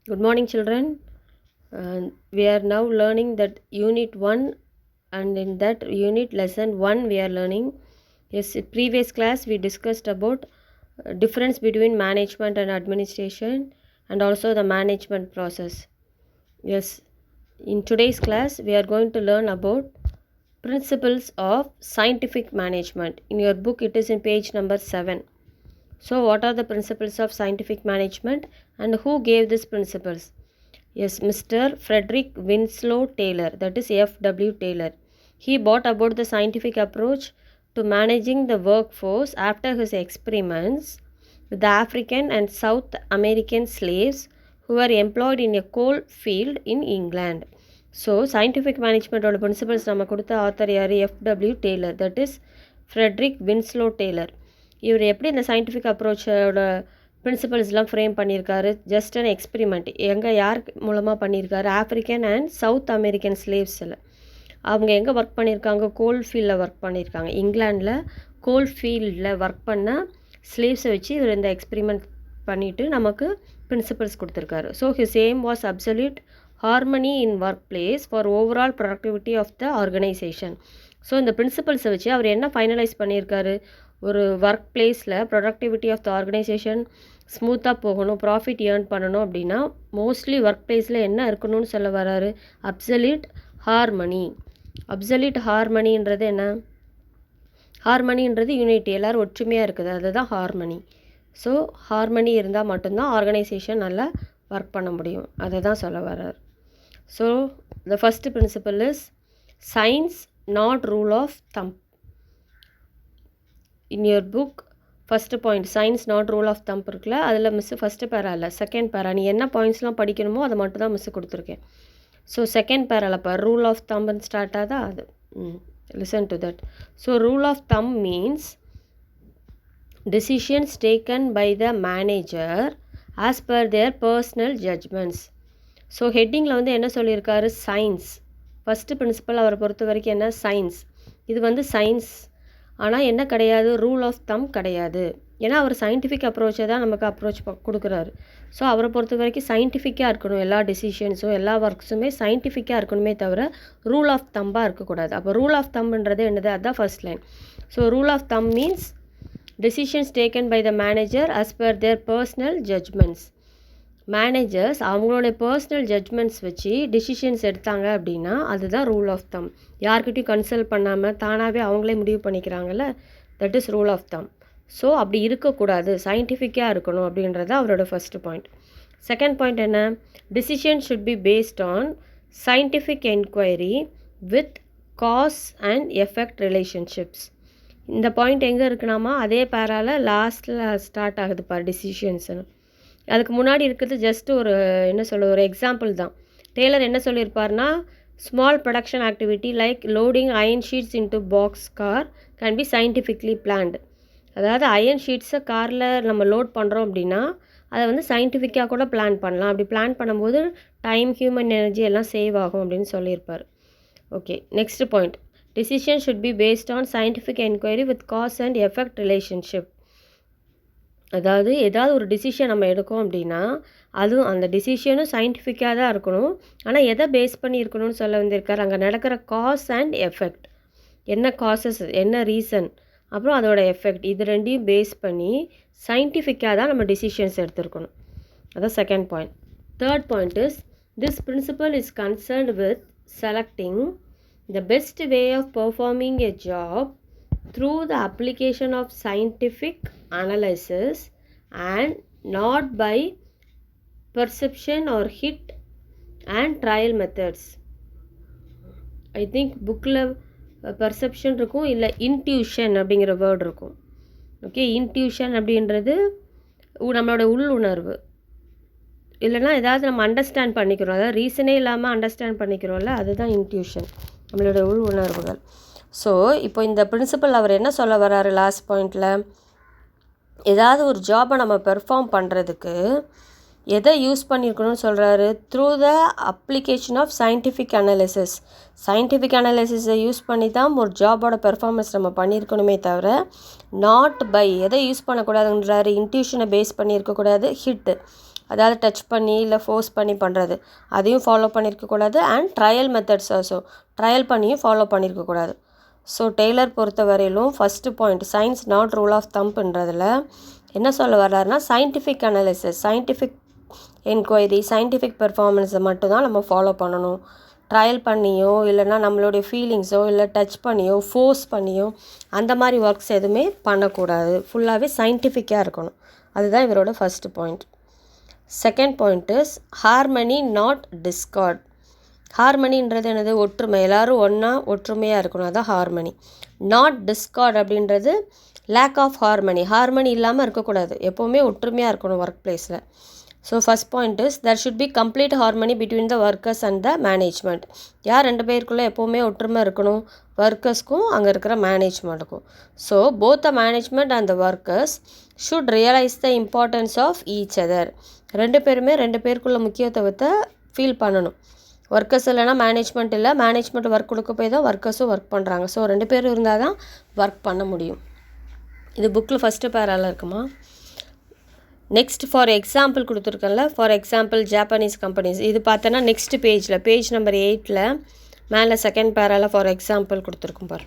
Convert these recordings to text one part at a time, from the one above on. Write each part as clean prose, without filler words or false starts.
Good morning, children. We are now learning that Unit 1, and in that unit, Lesson 1, we are learning. Yes, in previous class, we discussed about difference between management and administration and also the management process. Yes, in today's class, we are going to learn about principles of scientific management. In your book, it is in page number 7. So, what are the principles of scientific management and who gave these principles? Yes, Mr. Frederick Winslow Taylor, that is F.W. Taylor. He brought about the scientific approach to managing the workforce after his experiments with the African and South American slaves who were employed in a coal field in England. So scientific மேனேஜ்மெண்ட்டோட principles நம்ம கொடுத்த author யார்? F.W. Taylor, that is Frederick Winslow Taylor. இவர் எப்படி இந்த scientific அப்ரோச்சோட பிரின்சிபல்ஸ்லாம் frame பண்ணியிருக்காரு? Just an experiment. யார் மூலமாக பண்ணியிருக்காரு? ஆஃப்ரிக்கன் அண்ட் சவுத் அமெரிக்கன் ஸ்லேவ்ஸில். அவங்க எங்கே ஒர்க் பண்ணியிருக்காங்க? கோல் ஃபீல்டில் ஒர்க் பண்ணியிருக்காங்க. இங்கிலாண்டில் கோல் ஃபீல்டில் ஒர்க் பண்ண ஸ்லேவ்ஸை வச்சு இவர் இந்த எக்ஸ்பெரிமெண்ட் பண்ணிவிட்டு நமக்கு பிரின்சிபல்ஸ் கொடுத்துருக்காரு. So his aim was absolute harmony in work place for overall productivity of the organisation. So இந்த பிரின்சிபல்ஸை வச்சு அவர் என்ன ஃபைனலைஸ் பண்ணியிருக்காரு? ஒரு ஒர்க் பிளேஸில் ப்ரொடக்டிவிட்டி ஆஃப் த ஆர்கனைசேஷன் ஸ்மூத்தாக போகணும், ப்ராஃபிட் ஏர்ன் பண்ணணும் அப்படின்னா மோஸ்ட்லி ஒர்க் பிளேஸில் என்ன இருக்கணும்னு சொல்ல வராரு? Absolute harmony. அப்சல்யூட் ஹார்மனின்றது என்ன? ஹார்மனின்றது யூனிட்டி, எல்லோரும் ஒற்றுமையாக இருக்குது, அதுதான் ஹார்மனி. ஸோ ஹார்மனி இருந்தால் மட்டும்தான் ஆர்கனைசேஷன் நல்லா ஒர்க் பண்ண முடியும், அதை தான் சொல்ல வர்றார். So the first principle is science not rule of thumb. In your book first point science not rule of thumb இருக்குல்ல, அதில் மிஸ்ஸு ஃபஸ்ட்டு பேரா இல்லை செகண்ட் பேரா, நீ என்ன பாயிண்ட்ஸ்லாம் படிக்கணுமோ அதை மட்டும் தான் மிஸ்ஸு கொடுத்துருக்கேன். ஸோ செகண்ட் பேரால் இப்போ ரூல் ஆஃப் தம்ப்னு ஸ்டார்ட் ஆகுதா? அது listen to that. So rule of thumb means decisions taken by the manager as per their personal judgments. So ஹெட்டிங்கில் வந்து என்ன சொல்லியிருக்காரு? சயின்ஸ். ஃபஸ்ட்டு பிரின்சிபல் அவரை பொறுத்த வரைக்கும் என்ன? சயின்ஸ். இது வந்து சயின்ஸ், ஆனால் என்ன கிடையாது? ரூல் ஆஃப் தம் கிடையாது. ஏன்னா அவர் சயின்டிஃபிக் அப்ரோச்சை தான் நமக்கு அப்ரோச் கொடுக்குறாரு. ஸோ அவரை பொறுத்த வரைக்கும் சயின்டிஃபிக்காக இருக்கணும், எல்லா டெசிஷன்ஸும் எல்லா ஒர்க்ஸுமே சயின்டிஃபிக்காக இருக்கணுமே தவிர ரூல் ஆஃப் தம்பாக இருக்கக்கூடாது. அப்போ ரூல் ஆஃப் தம்ன்றது என்னது? அதுதான் first line. So rule of thumb means decisions taken by the manager as per their personal judgments. Managers அவங்களோட பர்சனல் ஜட்ஜ்மெண்ட்ஸ் வச்சு டிசிஷன்ஸ் எடுத்தாங்க அப்படின்னா அதுதான் ரூல் ஆஃப் தம். யார்கிட்டையும் கன்சல்ட் பண்ணாமல் தானாகவே அவங்களே முடிவு பண்ணிக்கிறாங்கல்ல, that is rule of thumb. So அப்படி இருக்கக்கூடாது, சயின்டிஃபிக்காக இருக்கணும் அப்படின்றது அவரோட ஃபஸ்ட்டு பாயிண்ட். செகண்ட் பாயிண்ட் என்ன? Decision should be based on scientific enquiry with cause and effect relationships. இந்த பாயிண்ட் எங்கே இருக்குனாமா அதே பேரால் லாஸ்ட்டில் ஸ்டார்ட் ஆகுது பார் டிசிஷன்ஸ்னு. அதுக்கு முன்னாடி இருக்கிறது ஜஸ்ட் ஒரு என்ன சொல்ல ஒரு எக்ஸாம்பிள் தான். டெய்லர் என்ன சொல்லியிருப்பார்னா, small production activity like loading iron sheets into box car can be scientifically planned. அதாவது அயன் ஷீட்ஸை காரில் நம்ம லோட் பண்ணுறோம் அப்படின்னா அதை வந்து சயின்டிஃபிக்காக கூட பிளான் பண்ணலாம். அப்படி பிளான் பண்ணும்போது டைம், ஹியூமன் எனர்ஜி எல்லாம் சேவ் ஆகும் அப்படின்னு சொல்லியிருப்பார். Okay, next point. Decision should be based on scientific inquiry with cause and effect relationship. அதாவது ஏதாவது ஒரு டிசிஷன் நம்ம எடுக்கோம் அப்படின்னா அதுவும் அந்த டிசிஷனும் சயின்டிஃபிக்காக தான் இருக்கணும். ஆனால் எதை பேஸ் பண்ணி இருக்கணும்னு சொல்ல வந்திருக்காரு? அங்கே நடக்கிற காஸ் அண்ட் எஃபெக்ட், என்ன காசஸ், என்ன ரீசன், அப்புறம் அதோட எஃபெக்ட், இது ரெண்டையும் பேஸ் பண்ணி சயின்டிஃபிக்காக தான் நம்ம டிசிஷன்ஸ் எடுத்துருக்கணும். அதான் second point. Third point is this principal is concerned with selecting the best way of performing a job through the application of scientific analysis and not by perception or hit and trial methods. I think புக்கில் perception இருக்கும், இல்லை intuition அப்படிங்கிற word இருக்கும். Okay, intuition அப்படின்றது நம்மளோட உள் உணர்வு, இல்லைனா ஏதாவது நம்ம அண்டர்ஸ்டாண்ட் பண்ணிக்கிறோம், அதாவது ரீசனே இல்லாமல் அண்டர்ஸ்டாண்ட் பண்ணிக்கிறோம்ல, அதுதான் இன்ட்யூஷன், நம்மளோட உள் உணர்வுகள். ஸோ இப்போ இந்த பிரின்சிபல் அவர் என்ன சொல்ல வர்றாரு லாஸ்ட் பாயிண்டில்? ஏதாவது ஒரு ஜாபை நம்ம பெர்ஃபார்ம் பண்ணுறதுக்கு எதை யூஸ் பண்ணியிருக்கணும்னு சொல்கிறாரு? Through the application of scientific analysis. Scientific அனாலிசிஸை யூஸ் பண்ணி தான் ஒரு ஜாபோட பெர்ஃபார்மன்ஸ் நம்ம பண்ணியிருக்கணுமே தவிர நாட் பை, எதை யூஸ் பண்ணக்கூடாதுன்றாரு? இன்ட்யூஷனை பேஸ் பண்ணியிருக்கக்கூடாது, ஹிட்டு அதாவது டச் பண்ணி இல்லை ஃபோர்ஸ் பண்ணி பண்ணுறது, அதையும் ஃபாலோ பண்ணியிருக்கக்கூடாது. And trial methods also, trial பண்ணியும் ஃபாலோ பண்ணியிருக்கக்கூடாது. ஸோ டெய்லர் பொறுத்த வரையிலும் first point science not rule of தம்ப்ன்றதில் என்ன சொல்ல வர்றாருன்னா scientific analysis, scientific enquiry, scientific பெர்ஃபார்மன்ஸை மட்டும்தான் நம்ம ஃபாலோ பண்ணணும். ட்ரையல் பண்ணியோ இல்லைனா நம்மளுடைய ஃபீலிங்ஸோ இல்லை டச் பண்ணியோ ஃபோர்ஸ் பண்ணியோ அந்த மாதிரி ஒர்க்ஸ் எதுவுமே பண்ணக்கூடாது. ஃபுல்லாகவே சயின்டிஃபிக்காக இருக்கணும். அதுதான் இவரோட first point. Second point is harmony not discord. ஹார்மனின்றது என்னது? ஒற்றுமை. எல்லோரும் ஒன்றா ஒற்றுமையாக இருக்கணும், அதான் ஹார்மனி. நாட் டிஸ்கார்ட் அப்படின்றது லேக் ஆஃப் ஹார்மனி. ஹார்மனி இல்லாமல் இருக்கக்கூடாது, எப்போவுமே ஒற்றுமையாக இருக்கணும் ஒர்க் பிளேஸில். So first point is there should be complete harmony between the workers and the management. யார் ரெண்டு பேருக்குள்ளே எப்போவுமே ஒற்றுமை இருக்கணும்? ஒர்க்கர்ஸ்க்கும் அங்கே இருக்கிற மேனேஜ்மெண்ட்டுக்கும். So both the management and the workers should realize the importance of each other. ரெண்டு பேருமே ரெண்டு பேருக்குள்ள முக்கியத்துவத்தை ஃபீல் பண்ணணும். ஒர்க்கர்ஸ் இல்லைனா மேனேஜ்மெண்ட் இல்லை, மேனேஜ்மெண்ட் ஒர்க் கொடுக்க போய் தான் ஒர்க்கர்ஸும் ஒர்க் பண்ணுறாங்க. ஸோ ரெண்டு பேரும் இருந்தால் தான் ஒர்க் பண்ண முடியும். இது புக்கில் ஃபஸ்ட்டு பேரால இருக்குமா? நெக்ஸ்ட் ஃபார் எக்ஸாம்பிள் கொடுத்துருக்கேன்ல, ஃபார் எக்ஸாம்பிள் ஜாப்பனீஸ் கம்பெனிஸ். இது பார்த்தோன்னா நெக்ஸ்ட் பேஜில் பேஜ் நம்பர் 8ல் மேலே செகண்ட் பேரால ஃபார் எக்ஸாம்பிள் கொடுத்துருக்கும் பாரு.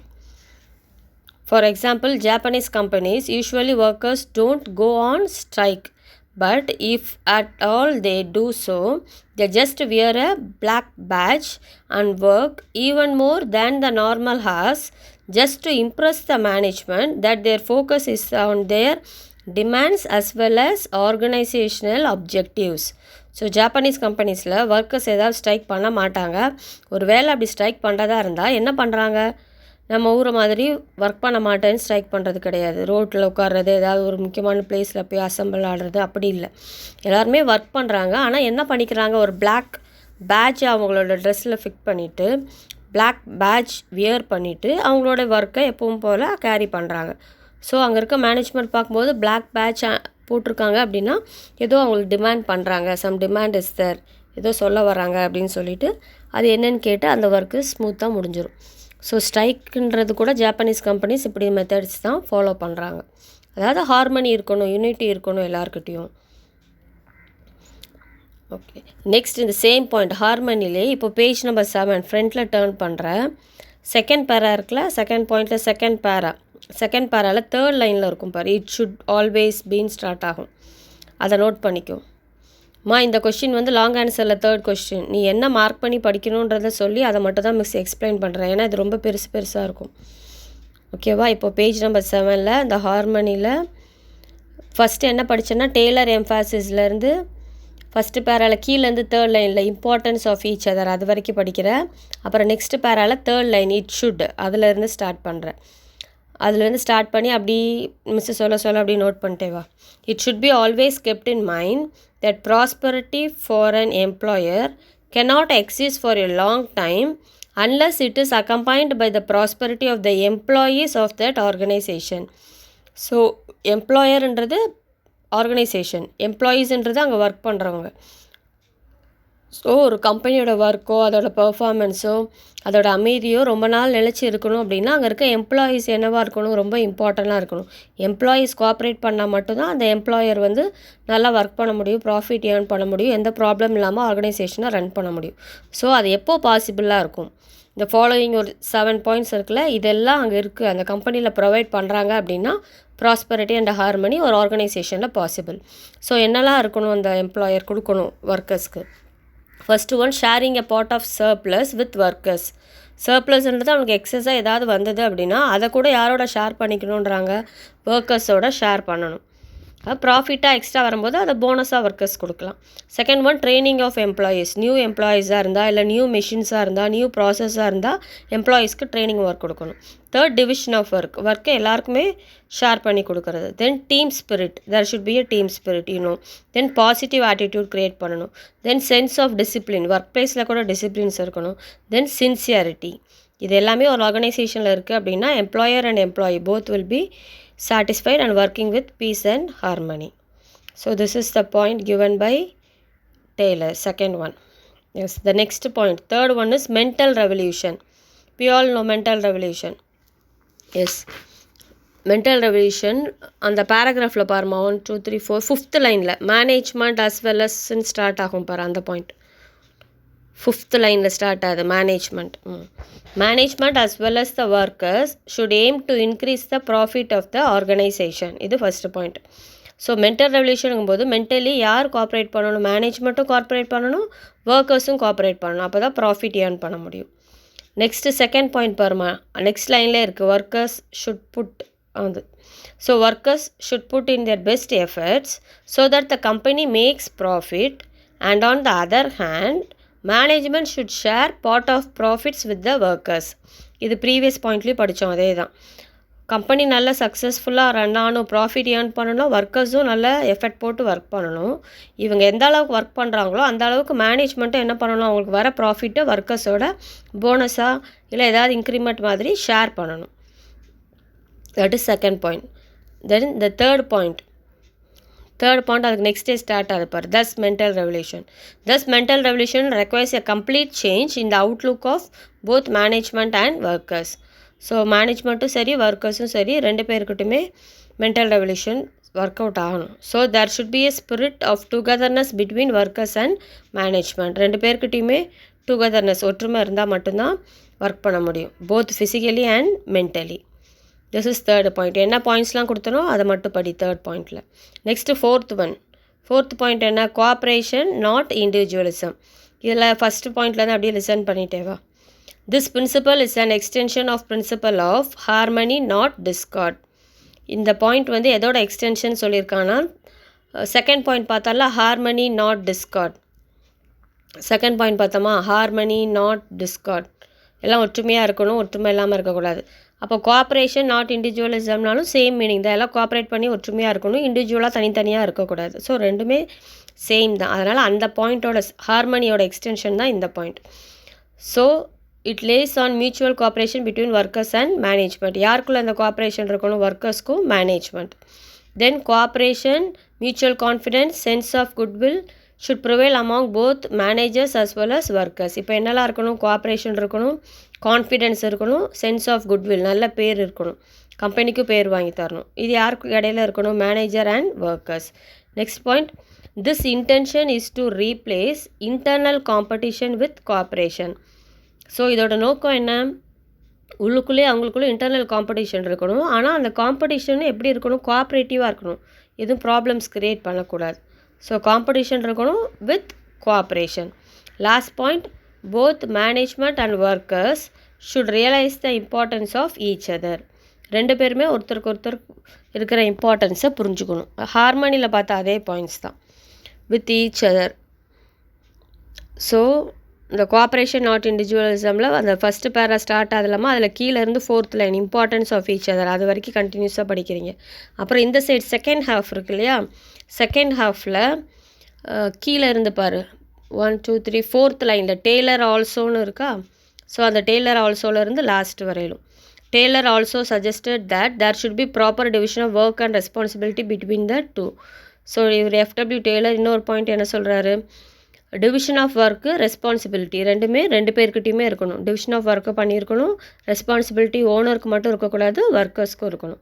For example Japanese companies usually workers don't go on strike, but if at all they do so, they just wear a black badge and work even more than the normal hours just to impress the management that their focus is on their demands as well as organizational objectives. So Japanese கம்பெனிஸில் workers ஏதாவது strike பண்ண மாட்டாங்க. ஒரு வேளை அப்படி strike பண்ணுறதா இருந்தால் என்ன பண்ணுறாங்க? நம்ம ஊரை மாதிரி ஒர்க் பண்ண மாட்டேன்னு ஸ்ட்ரைக் பண்ணுறது கிடையாது. ரோட்டில் உட்கார்றது, ஏதாவது ஒரு முக்கியமான பிளேஸில் போய் அசம்பிள் ஆடுறது அப்படி இல்லை. எல்லாருமே ஒர்க் பண்ணுறாங்க. ஆனால் என்ன பண்ணிக்கிறாங்க? ஒரு பிளாக் பேட்ச் அவங்களோட ட்ரெஸ்ஸில் ஃபிட் பண்ணிவிட்டு, பிளாக் பேட்ச் வியர் பண்ணிவிட்டு அவங்களோட ஒர்க்கை எப்பவும் போல் கேரி பண்ணுறாங்க. ஸோ அங்கே இருக்க மேனேஜ்மெண்ட் பார்க்கும்போது பிளாக் பேட்ச் போட்டிருக்காங்க அப்படின்னா ஏதோ அவங்களுக்கு டிமாண்ட் பண்ணுறாங்க, சம் டிமாண்ட் இஸ் தேர், ஏதோ சொல்ல வராங்க அப்படின்னு சொல்லிட்டு அது என்னன்னு கேட்டு அந்த ஒர்க்கு ஸ்மூத்தாக முடிஞ்சிடும். ஸோ ஸ்ட்ரைக்குன்றது கூட ஜாப்பனீஸ் கம்பெனிஸ் இப்படி மெத்தட்ஸ் தான் ஃபாலோ பண்ணுறாங்க. அதாவது ஹார்மனி இருக்கணும், யூனிட்டி இருக்கணும் எல்லாருக்கிட்டையும். ஓகே, நெக்ஸ்ட் இந்த சேம் பாயிண்ட் ஹார்மனிலே இப்போ பேஜ் நம்பர் 7 ஃப்ரண்ட்டில் டேர்ன் பண்ணுறேன். செகண்ட் பேரா இருக்குல்ல, செகண்ட் பாயிண்டில் செகண்ட் பேராவில் தேர்ட் லைனில் இருக்கும் பாரு, it should always been start ஆகும். அதை நோட் பண்ணிக்கோ. இந்த கொஸ்டின் வந்து லாங் ஆன்சரில் தேர்ட் கொஸ்டின். நீ என்ன மார்க் பண்ணி படிக்கணுன்றதை சொல்லி அதை மட்டும் தான் மிஸ் எக்ஸ்பிளைன் பண்ணுறேன், ஏன்னா இது ரொம்ப பெருசாக இருக்கும். ஓகேவா? இப்போ பேஜ் நம்பர் 7ல் இந்த ஹார்மனியில் ஃபஸ்ட்டு என்ன படித்தேன்னா டெய்லர் எம்ஃபாசிஸ்லேருந்து ஃபஸ்ட்டு பேரால கீழேருந்து தேர்ட் லைனில் இம்பார்ட்டன்ஸ் ஆஃப் ஈச் அதர் அது வரைக்கும் படிக்கிறேன். அப்புறம் நெக்ஸ்ட் பேரால தேர்ட் லைன் இட் ஷுட் அதுலேருந்து ஸ்டார்ட் பண்ணுறேன். அதுலேருந்து ஸ்டார்ட் பண்ணி அப்படி மிஸ்ஸு சொல்ல அப்படி நோட் பண்ணிட்டே வா. It should be always kept in mind that prosperity for an employer cannot exist for a long time unless it is accompanied by the prosperity of the employees of that organization. So எம்ப்ளாயர்ன்றது organization, எம்ப்ளாயீஸ்ன்றது அங்கே work பண்ணுறவங்க. So ஒரு கம்பெனியோட ஒர்க்கோ அதோட பெர்ஃபார்மன்ஸோ அதோட அமைதியோ ரொம்ப நாள் நிலச்சி இருக்கணும் அப்படின்னா அங்கே இருக்க எம்ப்ளாயீஸ் என்னவாக இருக்கணும்? ரொம்ப இம்பார்ட்டண்ட்டாக இருக்கணும். எம்ப்ளாயீஸ் கோஆப்ரேட் பண்ணால் மட்டும்தான் அந்த எம்ப்ளாயர் வந்து நல்லா ஒர்க் பண்ண முடியும், ப்ராஃபிட் ஏர்ன் பண்ண முடியும், எந்த ப்ராப்ளம் இல்லாமல் ஆர்கனைசேஷனை ரன் பண்ண முடியும். ஸோ அது எப்போ பாசிபிளாக இருக்கும்? இந்த ஃபாலோயிங் ஒரு 7 பாயிண்ட்ஸ் இருக்குல்ல, இதெல்லாம் அங்கே இருக்குது, அந்த கம்பெனியில் ப்ரொவைட் பண்ணுறாங்க அப்படின்னா ப்ராஸ்பரிட்டி அண்ட் ஹார்மனி ஒரு ஆர்கனைசேஷனில் பாசிபிள். ஸோ என்னெல்லாம் இருக்கணும் அந்த எம்ப்ளாயர் கொடுக்கணும் ஒர்க்கர்ஸ்க்கு? First one, sharing a part of surplus with workers. சர்ப்ளஸ்ன்றது அவனுக்கு எக்ஸஸாக ஏதாவது வந்தது அப்படின்னா அதை கூட யாரோட ஷேர் பண்ணிக்கணுன்றாங்க? ஒர்க்கர்ஸோட ஷேர் பண்ணணும். ப்ராஃபிட்டாக எக்ஸ்ட்ரா வரும்போது அதை போனஸாக ஒர்க்கர்ஸ் கொடுக்கலாம். Second one, training of employees. New எம்ப்ளாயீஸாக இருந்தால் இல்லை நியூ மிஷின்ஸாக இருந்தால் நியூ ப்ராசஸாக இருந்தால் எம்ப்ளாயீஸ்க்கு ட்ரைனிங் ஒர்க் கொடுக்கணும். தேர்ட், டிவிஷன் ஆஃப் ஒர்க்கை எல்லாருக்குமே ஷேர் பண்ணி கொடுக்குறது. Then team spirit, there should be a team spirit then positive attitude create பண்ணணும். Then sense of discipline, work பிளேஸில் கூட டிசிப்ளின்ஸ் இருக்கணும். Then sincerity. இது எல்லாமே ஒரு ஆர்கனைசேஷனில் இருக்குது அப்படின்னா employer and employee both will be satisfied and working with peace and harmony. So this is the point given by Taylor, second one. Yes, the next point, third one is mental revolution. We all know mental revolution. Yes, mental revolution அந்த பேராகிராஃபில் பாருமா 1 2 3 4 fifth லைனில் management as well அஸ்ன்னு start ஆகும் பாரு அந்த point. Fifth லைனில் start ஆகுது management. Management as well as the workers should aim to increase the profit of the organisation. இது ஃபஸ்ட்டு பாயிண்ட். ஸோ மென்டல் ரெவல்யூஷனுங்கும் போது மென்டலி யார் கோஆப்ரேட் பண்ணணும்? மேனேஜ்மெண்ட்டும் கோஆப்ரேட் பண்ணணும், ஒர்க்கர்ஸும் கோஆப்ரேட் பண்ணணும். அப்போ தான் ப்ராஃபிட் ஏர்ன் பண்ண முடியும். நெக்ஸ்ட்டு செகண்ட் பாயிண்ட் பாருமா, நெக்ஸ்ட் லைன்லேயே இருக்குது ஒர்க்கர்ஸ் ஷுட் புட் அது. So workers should put in their best efforts so that the company makes profit and on the other hand management should share part of profits with the workers. இது previous பாயிண்ட்லேயும் படித்தோம், அதே தான். Company நல்லா சக்ஸஸ்ஃபுல்லாக run ஆகணும், profit earn பண்ணணும், ஒர்க்கர்ஸும் நல்லா எஃபெக்ட் போட்டு ஒர்க் பண்ணணும். இவங்க எந்த அளவுக்கு ஒர்க் பண்ணுறாங்களோ அந்த அளவுக்கு மேனேஜ்மெண்ட்டும் என்ன பண்ணணும், அவங்களுக்கு வர ப்ராஃபிட்டை ஒர்க்கர்ஸோட போனஸாக இல்லை ஏதாவது இன்க்ரிமெண்ட் மாதிரி ஷேர் பண்ணணும். That is second point. Then the third point அதுக்கு நெக்ஸ்ட் டே ஸ்டார்ட் ஆகுது பார். Thus mental revolution requires a complete change in the outlook of both management and workers. So மேனேஜ்மெண்ட்டும் சரி ஒர்க்கர்ஸும் சரி ரெண்டு பேருக்கிட்டுமே மென்டல் ரெவல்யூஷன் ஒர்க் அவுட் ஆகணும். So there should be a spirit of togetherness between workers and management. ரெண்டு பேருக்கிட்டையுமே togetherness ஒற்றுமை இருந்தால் மட்டும்தான் ஒர்க் பண்ண முடியும், both physically and mentally. This is third point. என்ன பாயிண்ட்ஸ்லாம் கொடுத்தனோ அதை மட்டும் படி தேர்ட் பாயிண்டில். நெக்ஸ்ட்டு ஃபோர்த் பாயிண்ட் என்ன, கோஆப்ரேஷன் நாட் இண்டிவிஜுவலிசம். இதில் ஃபஸ்ட்டு பாயிண்ட்லேருந்து அப்படியே listen பண்ணிட்டேவா. This principle is an extension of principle of harmony not discord. இந்த பாயிண்ட் வந்து எதோட எக்ஸ்டென்ஷன் சொல்லியிருக்காங்கன்னா செகண்ட் பாயிண்ட் பார்த்தால harmony not discord. Second point பார்த்தோமா, ஹார்மனி நாட் டிஸ்கார்ட், எல்லாம் ஒற்றுமையாக இருக்கணும், ஒற்றுமை இல்லாமல் இருக்கக்கூடாது. அப்போ கோஆப்ரேஷன் நாட் இண்டிவிஜுவலிசம்னாலும் சேம் மீனிங் தான். எல்லாம் கோஆப்ரேட் பண்ணி ஒற்றுமையாக இருக்கணும், இண்டிவிஜுவலாக தனித்தனியாக இருக்கக்கூடாது. ஸோ ரெண்டுமே சேம் தான். அதனால் அந்த பாயிண்ட்டோட ஹார்மனியோட எக்ஸ்டென்ஷன் தான் இந்த point. So it lays on mutual cooperation between workers and management. யாருக்குள்ளே அந்த கோஆப்ரேஷன் இருக்கணும், ஒர்க்கர்ஸ்க்கும் management. Then cooperation, mutual confidence, sense of goodwill should prevail among both managers as well as workers. இப்போ என்னெல்லாம் இருக்கணும், கோஆப்ரேஷன் இருக்கணும், கான்ஃபிடென்ஸ் இருக்கணும், sense of goodwill நல்ல பேர் இருக்கணும், கம்பெனிக்கும் பேர் வாங்கி தரணும். இது யாருக்கு இடையில இருக்கணும், manager and workers. Next point, this intention is to replace internal competition with cooperation. So இதோட நோக்கம் என்ன, உள்ளுக்குள்ளே அவங்களுக்குள்ளே இன்டர்னல் காம்படிஷன் இருக்கணும், ஆனால் அந்த காம்படிஷன் எப்படி இருக்கணும், கோஆப்ரேட்டிவாக இருக்கணும், எதுவும் ப்ராப்ளம்ஸ் க்ரியேட் பண்ணக்கூடாது. ஸோ காம்படிஷன் இருக்கணும் with cooperation. Last point, both management and workers should realise the importance of each other. ரெண்டு பேருமே ஒருத்தருக்கு ஒருத்தர் இருக்கிற இம்பார்ட்டன்ஸை புரிஞ்சுக்கணும். ஹார்மனியில் பார்த்தா அதே பாயிண்ட்ஸ் தான், வித் ஈச் அதர். ஸோ இந்த கோஆப்ரேஷன் நாட் இண்டிவிஜுவலிசமில் அந்த ஃபஸ்ட்டு பேரா ஸ்டார்ட் ஆகலாமா, அதில் கீழே இருந்து fourth line importance of each other, அது வரைக்கும் கண்டினியூஸாக படிக்கிறீங்க. அப்புறம் இந்த சைடு செகண்ட் ஹாஃப் இருக்கு இல்லையா, செகண்ட் ஹாஃபில் கீழே இருந்து பாரு 1 2 3 ஃபோர்த் லைனில் டெய்லர் ஆல்சோன்னு இருக்கா. ஸோ அந்த டெய்லர் ஆல்சோலேருந்து லாஸ்ட் வரையிலும். Taylor also suggested that there should be proper division of work and responsibility between the two. So இவர் எஃப்டபிள்யூ டெய்லர் இன்னொரு பாயிண்ட் என்ன சொல்கிறாரு, டிவிஷன் ஆஃப் ஒர்க்கு, ரெஸ்பான்சிபிலிட்டி ரெண்டுமே ரெண்டு பேர்கிட்டையுமே இருக்கணும். டிவிஷன் ஆஃப் ஒர்க்கு பண்ணியிருக்கணும், ரெஸ்பான்சிபிலிட்டி ஓனருக்கு மட்டும் இருக்கக்கூடாது, ஒர்க்கர்ஸ்க்கும் இருக்கணும்.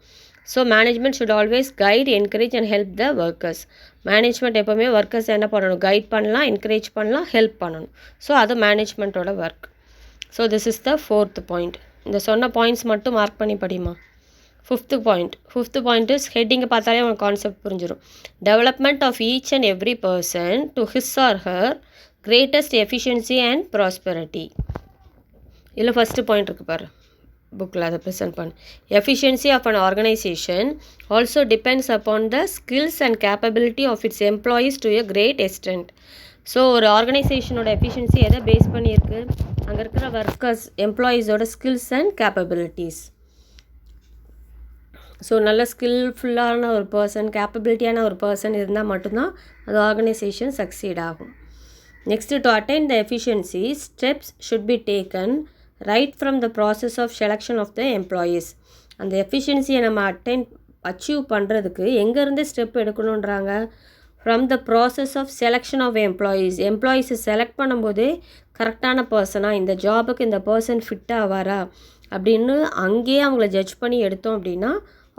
So management should always guide, encourage and help the workers. Management எப்போவுமே ஒர்க்கர்ஸ் என்ன பண்ணணும், கைட் பண்ணலாம், என்கரேஜ் பண்ணலாம், ஹெல்ப் பண்ணணும். ஸோ அது மேனேஜ்மெண்ட்டோட work. So this is the fourth point. இந்த சொன்ன பாயிண்ட்ஸ் மட்டும் மார்க் பண்ணி படிமா. ஃபிஃப்த்து பாயிண்ட் இஸ் ஹெட்டிங்கை பார்த்தாலே உனக்கு கான்செப்ட் புரிஞ்சிடும். Development of each and every person to his or her greatest efficiency and prosperity. இதில் ஃபஸ்ட்டு பாயிண்ட் இருக்குது பாரு புக்கில், அதை ப்ரெசென்ட் பண்ணு. Efficiency of an organization also depends upon the skills and capability of its employees to a great extent. So ஒரு ஆர்கனைசேஷனோட efficiency எதை base பண்ணியிருக்கு, அங்கே இருக்கிற ஒர்க்கர்ஸ் எம்ப்ளாயீஸோட ஸ்கில்ஸ் அண்ட் கேப்பபிலிட்டிஸ். ஸோ நல்ல ஸ்கில்ஃபுல்லான ஒரு பர்சன், கேப்பபிலிட்டியான ஒரு பர்சன் இருந்தால் மட்டும்தான் அது ஆர்கனைசேஷன் சக்சீட் ஆகும். Next, to attain the efficiency steps should be taken right from the process of selection of the employees. அந்த எஃபிஷியன்சியை நம்ம அச்சீவ் பண்ணுறதுக்கு எங்கேருந்து ஸ்டெப் எடுக்கணுன்றாங்க, from the process of selection of எம்ப்ளாயீஸை செலக்ட் பண்ணும்போதே கரெக்டான பர்சனாக, இந்த ஜாபுக்கு இந்த பர்சன் ஃபிட் ஆவாரா அப்படின்னு அங்கேயே அவங்கள ஜட்ஜ் பண்ணி எடுத்தோம் அப்படின்னா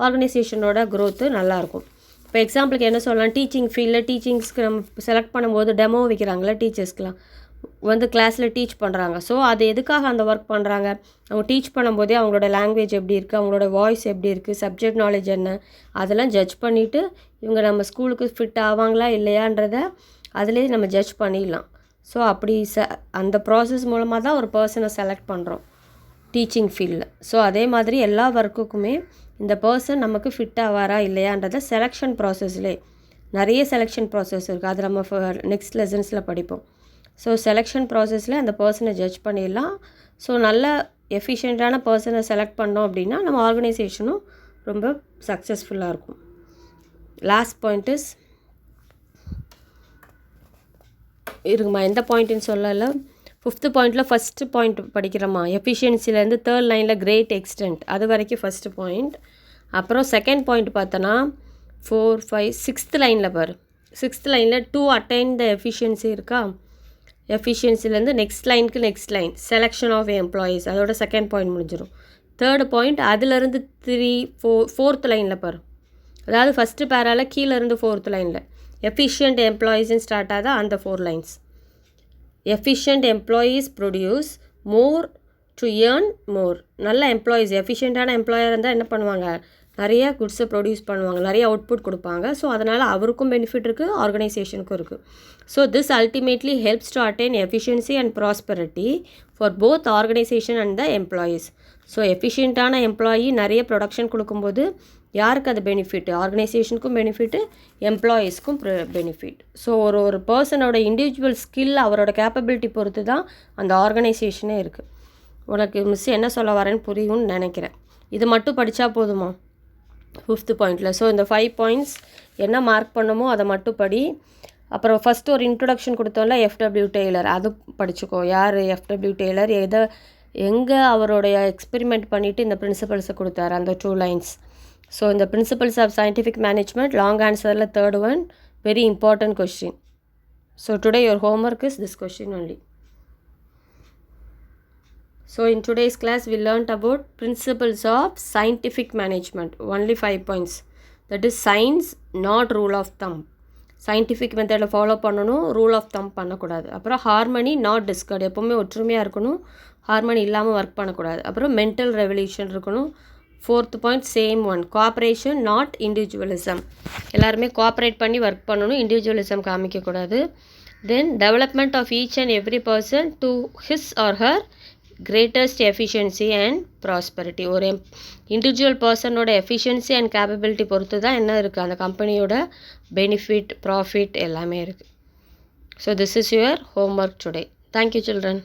ஆர்கனைசேஷனோட க்ரோத்து நல்லாயிருக்கும். இப்போ எக்ஸாம்பிளுக்கு என்ன சொல்லலாம், டீச்சிங் ஃபீல்டில் டீச்சிங்ஸ்க்கு நம்ம செலக்ட் பண்ணும்போது டெமோ வைக்கிறாங்களே டீச்சர்ஸ்க்கெலாம் வந்து கிளாஸில் டீச் பண்ணுறாங்க. ஸோ அது எதுக்காக அந்த ஒர்க் பண்ணுறாங்க, அவங்க டீச் பண்ணும்போதே அவங்களோட லாங்குவேஜ் எப்படி இருக்குது, அவங்களோட வாய்ஸ் எப்படி இருக்குது, சப்ஜெக்ட் நாலேஜ் என்ன, அதெல்லாம் ஜட்ஜ் பண்ணிவிட்டு இவங்க நம்ம ஸ்கூலுக்கு ஃபிட் ஆவாங்களா இல்லையான்றதை அதிலே நம்ம ஜட்ஜ் பண்ணிடலாம். ஸோ அப்படி அந்த ப்ராசஸ் மூலமாக தான் ஒரு பர்சனை செலக்ட் பண்ணுறோம் டீச்சிங் ஃபீல்டில். ஸோ அதே மாதிரி எல்லா ஒர்க்குக்குமே இந்த பர்சன் நமக்கு ஃபிட் ஆவாரா இல்லையான்றதை செலெக்ஷன் ப்ராசஸ்லே நிறைய செலெக்ஷன் ப்ராசஸ் இருக்குது. அது நம்ம நெக்ஸ்ட் லெசன்ஸில் படிப்போம். ஸோ செலெக்ஷன் ப்ராசஸில் அந்த பர்சனை ஜட்ஜ் பண்ணிடலாம். ஸோ நல்ல எஃபிஷியண்ட்டான பர்சனை செலக்ட் பண்ணோம் அப்படின்னா நம்ம ஆர்கனைசேஷனும் ரொம்ப சக்ஸஸ்ஃபுல்லாக இருக்கும். லாஸ்ட் பாயிண்ட் இஸ் இருக்குமா, எந்த பாயிண்ட்டுன்னு சொல்லலை. 5th பாயிண்ட்டில் ஃபஸ்ட்டு பாயிண்ட் படிக்கிறோமா, எஃபிஷியன்சிலேருந்து 3rd லைனில் கிரேட் எக்ஸ்டென்ட் அது வரைக்கும் ஃபஸ்ட்டு பாயிண்ட். அப்புறம் செகண்ட் பாயிண்ட் பார்த்தோன்னா 4, 5, 6th லைனில் பாரு, 6th லைனில் டு அட்டைன் த எஃபிஷியன்சி இருக்கா, எஃபிஷியன்சிலேருந்து நெக்ஸ்ட் லைனுக்கு next line selection of employees, அதோட செகண்ட் பாயிண்ட் முடிஞ்சிடும். 3rd பாயிண்ட் அதுலேருந்து 3, 4th லைனில் பாரு, அதாவது ஃபஸ்ட்டு பேரால் கீழேருந்து 4th லைனில் எஃபிஷியன்ட் எம்ப்ளாயீஸ்ன்னு ஸ்டார்ட் ஆகுதா அந்த 4 lines. Efficient employees produce more to earn more. நல்ல எம்ப்ளாயீஸ் எஃபிஷியண்ட்டான எம்ப்ளாயர் இருந்தால் என்ன பண்ணுவாங்க, நிறைய குட்ஸை ப்ரொடியூஸ் பண்ணுவாங்க, நிறைய அவுட்புட் கொடுப்பாங்க. ஸோ அதனால் அவருக்கும் பெனிஃபிட் இருக்குது, ஆர்கனைசேஷனுக்கும் இருக்குது. So this ultimately helps to attain efficiency and prosperity for both organization and the employees. So எஃபிஷியண்ட்டான எம்ப்ளாயி நிறைய ப்ரொடக்ஷன் கொடுக்கும்போது யாருக்கு அது பெனிஃபிட், ஆர்கனைசேஷனுக்கும் பெனிஃபிட்டு, எம்ப்ளாயீஸ்க்கும் பெனிஃபிட். ஸோ ஒரு பர்சனோட இண்டிவிஜுவல் ஸ்கில் அவரோட கேப்பபிலிட்டி பொறுத்து தான் அந்த ஆர்கனைசேஷனே இருக்குது. உனக்கு மிஸ் என்ன சொல்ல வரேன்னு புரியும்னு நினைக்கிறேன். இது மட்டும் படித்தா போதுமா 5th பாயிண்ட்டில். ஸோ இந்த 5 பாயிண்ட்ஸ் என்ன மார்க் பண்ணுமோ அதை மட்டும் படி. அப்புறம் ஃபஸ்ட்டு ஒரு இன்ட்ரொடக்ஷன் கொடுத்தோம்ல எஃப்டபிள்யூ டெய்லர், அது படிச்சுக்கோ. யார் எஃப்டபிள்யூ டெய்லர், எங்கே அவருடைய எக்ஸ்பெரிமெண்ட் பண்ணிவிட்டு இந்த பிரின்சிபல்ஸை கொடுத்தாரு, அந்த 2 லைன்ஸ். ஸோ இந்த principles of scientific management long ஆன்சரில் 3rd one very important question. So today your homework is this question only. So in today's class we learnt about principles of scientific management, only 5 points. That is science, not rule of thumb. Scientific மெத்தடில் follow பண்ணணும், rule of தம் பண்ணக்கூடாது. அப்புறம் harmony not Discord, எப்போவுமே ஒற்றுமையாக இருக்கணும், harmony இல்லாமல் work பண்ணக்கூடாது. அப்புறம் மென்டல் ரெவல்யூஷன் இருக்கணும். 4th point same one, cooperation not individualism, எல்லாருமே கோஆப்ரேட் பண்ணி ஒர்க் பண்ணணும், இண்டிவிஜுவலிசம் காமிக்கக்கூடாது. Then development of each and every person to his or her greatest efficiency and prosperity. ஒரு இண்டிவிஜுவல் பர்சனோட எஃபிஷியன்சி அண்ட் கேப்பபிலிட்டி பொறுத்து தான் என்ன இருக்குது, அந்த கம்பெனியோட பெனிஃபிட், ப்ராஃபிட் எல்லாமே இருக்குது. So this is your homework today. Thank you children.